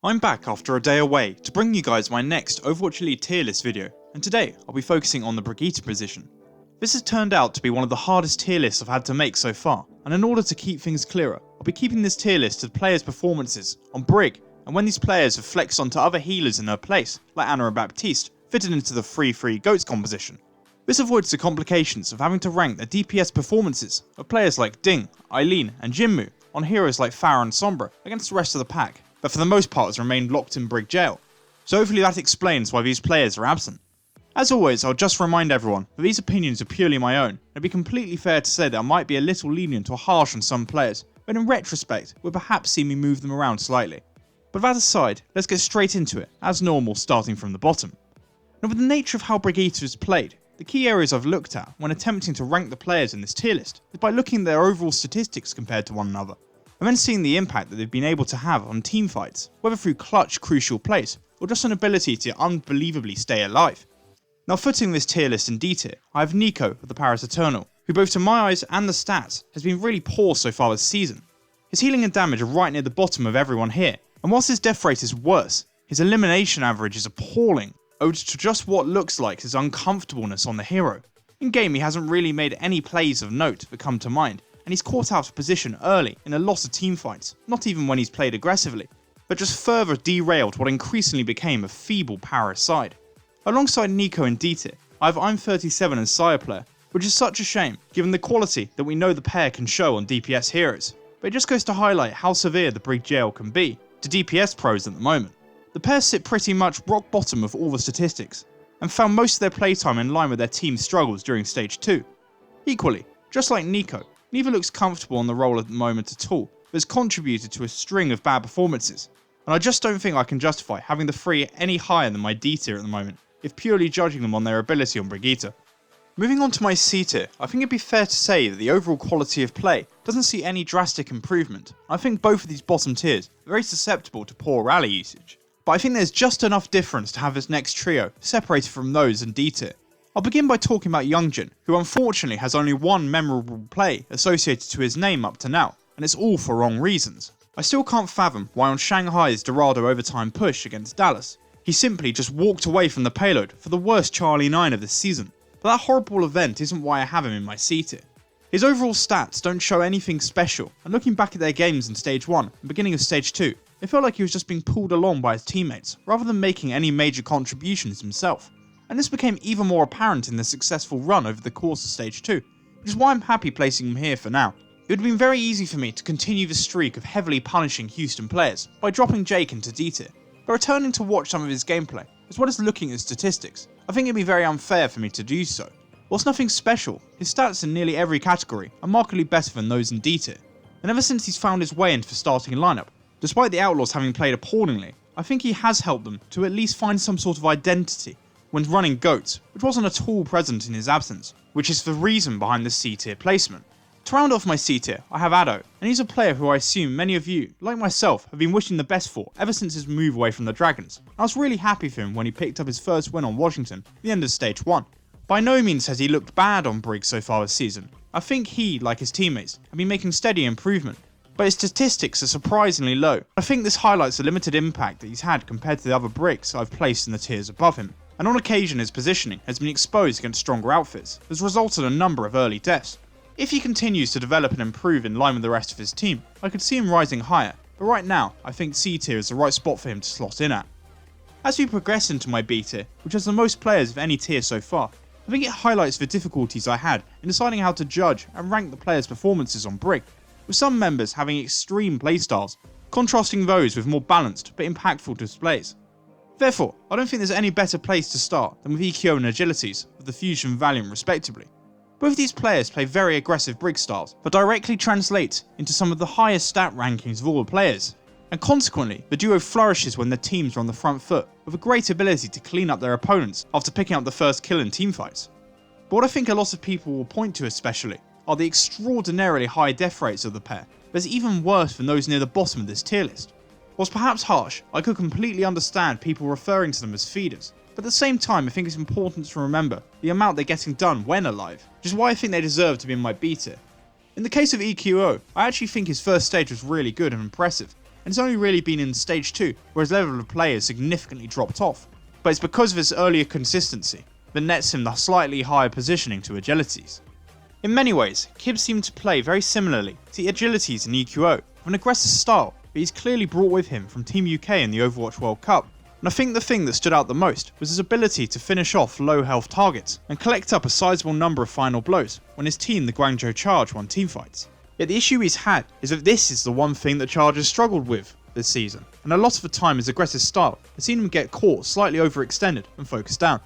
I'm back after a day away to bring you guys my next Overwatch Elite tier list video, and today I'll be focusing on the Brigitte position. This has turned out to be one of the hardest tier lists I've had to make so far, and in order to keep things clearer, I'll be keeping this tier list to the players' performances on Brig, and when these players have flexed onto other healers in their place, like Ana and Baptiste, fitted into the 3-3 GOATS composition. This avoids the complications of having to rank the DPS performances of players like Ding, Eileen and Jinmu on heroes like Pharah and Sombra against the rest of the pack, but for the most part has remained locked in Brig jail. So hopefully that explains why these players are absent. As always, I'll just remind everyone that these opinions are purely my own, and it'd be completely fair to say that I might be a little lenient or harsh on some players, but in retrospect would perhaps see me move them around slightly. But that aside, let's get straight into it, as normal, starting from the bottom. Now, with the nature of how Brigitte is played, the key areas I've looked at when attempting to rank the players in this tier list is by looking at their overall statistics compared to one another, and then seeing the impact that they've been able to have on team fights, whether through clutch, crucial plays, or just an ability to unbelievably stay alive. Now, footing this tier list in D tier, I have Nico of the Paris Eternal, who both to my eyes and the stats has been really poor so far this season. His healing and damage are right near the bottom of everyone here, and whilst his death rate is worse, his elimination average is appalling, owed to just what looks like his uncomfortableness on the hero. In game he hasn't really made any plays of note that come to mind, and he's caught out of position early in a lot of teamfights, not even when he's played aggressively, but just further derailed what increasingly became a feeble Paris side. Alongside Nico in D tier, I have I'm37 as Sire player, which is such a shame given the quality that we know the pair can show on DPS heroes, but it just goes to highlight how severe the Brig jail can be to DPS pros at the moment. The pair sit pretty much rock bottom of all the statistics, and found most of their playtime in line with their team's struggles during Stage 2. Equally, just like Nico, neither looks comfortable on the role at the moment at all, but has contributed to a string of bad performances, and I just don't think I can justify having the three any higher than my D tier at the moment, if purely judging them on their ability on Brigitte. Moving on to my C tier, I think it'd be fair to say that the overall quality of play doesn't see any drastic improvement. I think both of these bottom tiers are very susceptible to poor rally usage, but I think there's just enough difference to have this next trio separated from those in D tier. I'll begin by talking about Youngjin, who unfortunately has only one memorable play associated to his name up to now, and it's all for wrong reasons. I still can't fathom why on Shanghai's Dorado overtime push against Dallas, he simply just walked away from the payload for the worst Charlie 9 of this season, but that horrible event isn't why I have him in my C tier. His overall stats don't show anything special, and looking back at their games in Stage 1 and beginning of Stage 2, it felt like he was just being pulled along by his teammates, rather than making any major contributions himself. And this became even more apparent in the successful run over the course of Stage 2, which is why I'm happy placing him here for now. It would have been very easy for me to continue the streak of heavily punishing Houston players by dropping Jake into D tier, but returning to watch some of his gameplay, as well as looking at statistics, I think it'd be very unfair for me to do so. Whilst nothing special, his stats in nearly every category are markedly better than those in D tier, and ever since he's found his way into the starting lineup, despite the Outlaws having played appallingly, I think he has helped them to at least find some sort of identity when running GOATS, which wasn't at all present in his absence, which is the reason behind the C tier placement. To round off my C tier, I have Addo, and he's a player who I assume many of you, like myself, have been wishing the best for ever since his move away from the Dragons. I was really happy for him when he picked up his first win on Washington at the end of Stage 1. By no means has he looked bad on Brig so far this season. I think he, like his teammates, have been making steady improvement, but his statistics are surprisingly low. I think this highlights the limited impact that he's had compared to the other Brigs I've placed in the tiers above him, and on occasion his positioning has been exposed against stronger outfits, has resulted in a number of early deaths. If he continues to develop and improve in line with the rest of his team, I could see him rising higher, but right now I think C tier is the right spot for him to slot in at. As we progress into my B tier, which has the most players of any tier so far, I think it highlights the difficulties I had in deciding how to judge and rank the players' performances on Brig, with some members having extreme playstyles, contrasting those with more balanced but impactful displays. Therefore, I don't think there's any better place to start than with EQO and Agilities of the Fusion and Valiant respectively. Both these players play very aggressive Brig styles that directly translate into some of the highest stat rankings of all the players, and consequently the duo flourishes when their teams are on the front foot with a great ability to clean up their opponents after picking up the first kill in teamfights. But what I think a lot of people will point to especially are the extraordinarily high death rates of the pair, that's even worse than those near the bottom of this tier list. Whilst perhaps harsh, I could completely understand people referring to them as feeders, but at the same time I think it's important to remember the amount they're getting done when alive, which is why I think they deserve to be in my B tier. In the case of EQO, I actually think his first stage was really good and impressive, and and it's only really been in stage 2 where his level of play has significantly dropped off. But it's because of his earlier consistency that nets him the slightly higher positioning to agilities. In many ways, Kib seemed to play very similarly to the agilities in EQO, with an aggressive style that he's clearly brought with him from Team UK in the Overwatch World Cup. And I think the thing that stood out the most was his ability to finish off low health targets and collect up a sizable number of final blows when his team, the Guangzhou Charge, won teamfights. Yet the issue he's had is that this is the one thing that Charge has struggled with this season, and a lot of the time his aggressive style has seen him get caught slightly overextended and focused down.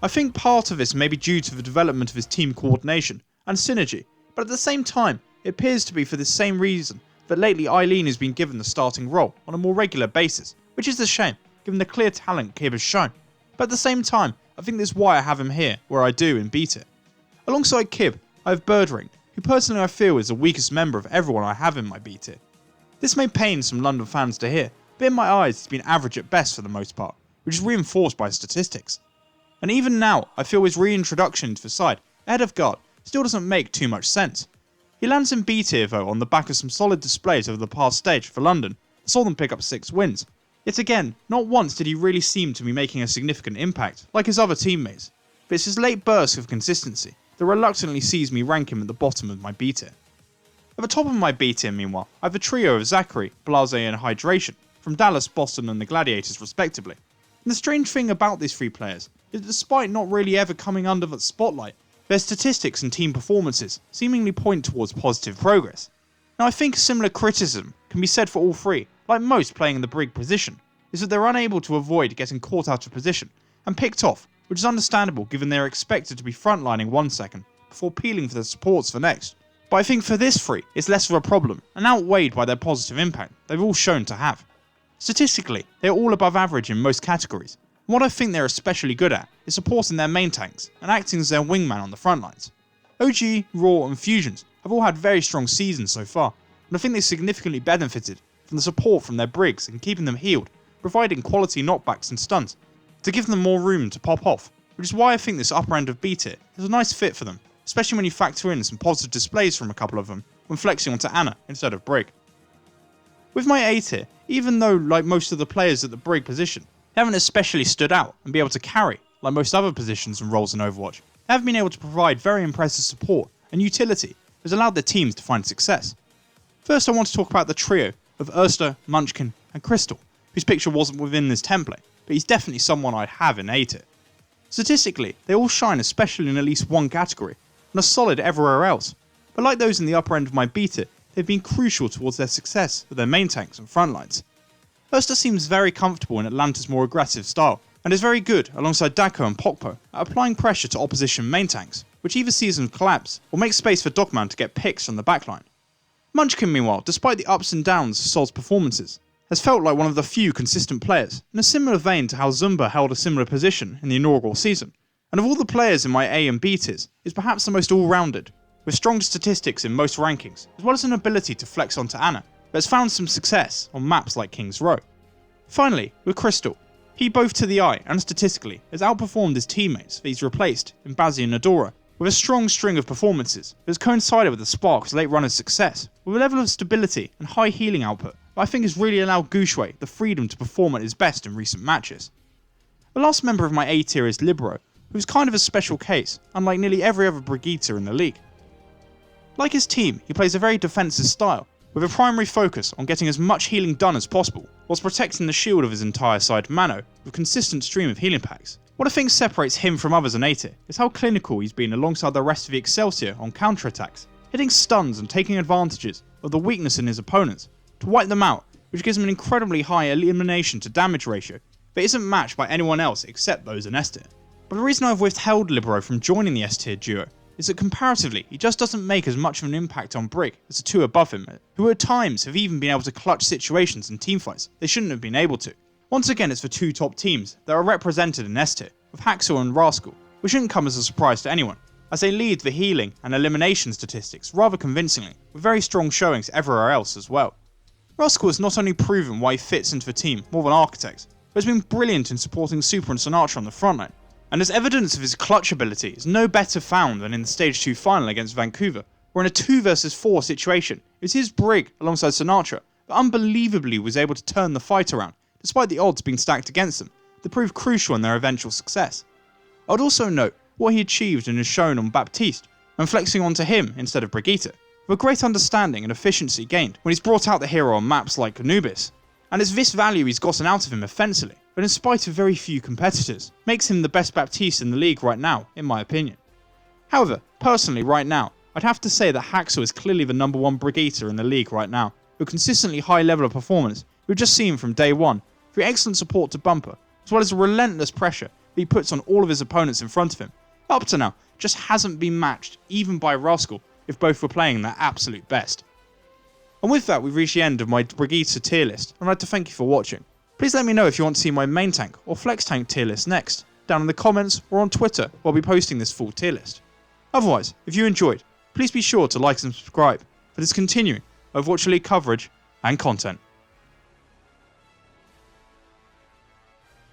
I think part of this may be due to the development of his team coordination and synergy, but at the same time it appears to be for the same reason that lately Eileen has been given the starting role on a more regular basis, which is a shame given the clear talent Kib has shown. But at the same time, I think that's why I have him here where I do in B tier. Alongside Kib, I have Birdring, who personally I feel is the weakest member of everyone I have in my B tier. This may pain some London fans to hear, but in my eyes he's been average at best for the most part, which is reinforced by statistics. And even now, I feel his reintroduction into the side, ahead of Guard, still doesn't make too much sense. He lands in B tier though on the back of some solid displays over the past stage for London that saw them pick up 6 wins. Yet again, not once did he really seem to be making a significant impact, like his other teammates, but it's his late bursts of consistency that reluctantly sees me rank him at the bottom of my B tier. At the top of my B tier, meanwhile, I have a trio of Zachary, Blase and Hydration, from Dallas, Boston and the Gladiators respectively. And the strange thing about these 3 players is that despite not really ever coming under the spotlight, their statistics and team performances seemingly point towards positive progress. Now I think a similar criticism can be said for all 3, like most playing in the Brig position, is that they're unable to avoid getting caught out of position and picked off, which is understandable given they're expected to be frontlining 1 second before peeling for their supports for next. But I think for this 3, it's less of a problem and outweighed by their positive impact they've all shown to have. Statistically, they're all above average in most categories, and what I think they're especially good at is supporting their main tanks and acting as their wingman on the front lines. OG, Raw and Fusions have all had very strong seasons so far, and I think they significantly benefited from the support from their Brigs and keeping them healed, providing quality knockbacks and stuns to give them more room to pop off, which is why I think this upper end of B tier is a nice fit for them, especially when you factor in some positive displays from a couple of them when flexing onto Ana instead of Brig. With my A tier, even though like most of the players at the Brig position, they haven't especially stood out and be able to carry like most other positions and roles in Overwatch, they have been able to provide very impressive support and utility that has allowed their teams to find success. First I want to talk about the trio of Erster, Munchkin and Crystal, whose picture wasn't within this template, but he's definitely someone I'd have in A tier. Statistically, they all shine especially in at least one category, and are solid everywhere else, but like those in the upper end of my B tier, they've been crucial towards their success with their main tanks and front lines. Erster seems very comfortable in Atlanta's more aggressive style, and is very good alongside Dako and Pokpo at applying pressure to opposition main tanks, which either sees them collapse or makes space for Dogman to get picks from the backline. Munchkin meanwhile, despite the ups and downs of Sol's performances, has felt like one of the few consistent players, in a similar vein to how Zumba held a similar position in the inaugural season, and of all the players in my A and B tiers, is perhaps the most all-rounded, with strong statistics in most rankings, as well as an ability to flex onto Ana, but has found some success on maps like King's Row. Finally, with Crystal, he both to the eye and statistically has outperformed his teammates that he's replaced in Bazzi and Adora, with a strong string of performances that has coincided with the Spark's late runner's success, with a level of stability and high healing output that I think has really allowed Goushway the freedom to perform at his best in recent matches. The last member of my A tier is Libero, who's kind of a special case, unlike nearly every other Brigitte in the league. Like his team, he plays a very defensive style, with a primary focus on getting as much healing done as possible, whilst protecting the shield of his entire side Mano with a consistent stream of healing packs. What I think separates him from others in A tier is how clinical he's been alongside the rest of the Excelsior on counterattacks, hitting stuns and taking advantages of the weakness in his opponents to wipe them out, which gives him an incredibly high elimination to damage ratio that isn't matched by anyone else except those in S tier. But the reason I've withheld Libero from joining the S tier duo is that comparatively he just doesn't make as much of an impact on Brig as the 2 above him, who at times have even been able to clutch situations in teamfights they shouldn't have been able to. Once again it's the 2 top teams that are represented in S tier, with Haxel and Rascal, which shouldn't come as a surprise to anyone, as they lead the healing and elimination statistics rather convincingly, with very strong showings everywhere else as well. Rascal has not only proven why he fits into the team more than Architects, but has been brilliant in supporting Super and Sinatra on the frontline, and as evidence of his clutch ability is no better found than in the Stage 2 final against Vancouver, where in a 2 vs 4 situation, it was his Brig alongside Sinatra but unbelievably was able to turn the fight around, despite the odds being stacked against them, that proved crucial in their eventual success. I would also note what he achieved and has shown on Baptiste, and flexing onto him instead of Brigitte, with a great understanding and efficiency gained when he's brought out the hero on maps like Anubis, and it's this value he's gotten out of him offensively, but in spite of very few competitors, makes him the best Baptiste in the league right now, in my opinion. However, personally right now, I'd have to say that Haxel is clearly the number one Brigitte in the league right now, with consistently high level of performance we've just seen from day one, through excellent support to Bumper, as well as the relentless pressure that he puts on all of his opponents in front of him. Up to now, just hasn't been matched even by Rascal if both were playing their absolute best. And with that, we've reached the end of my Brigitte tier list, and I'd like to thank you for watching. Please let me know if you want to see my main tank or flex tank tier list next, down in the comments or on Twitter where I'll be posting this full tier list. Otherwise, if you enjoyed, please be sure to like and subscribe for this continuing Overwatch League coverage and content.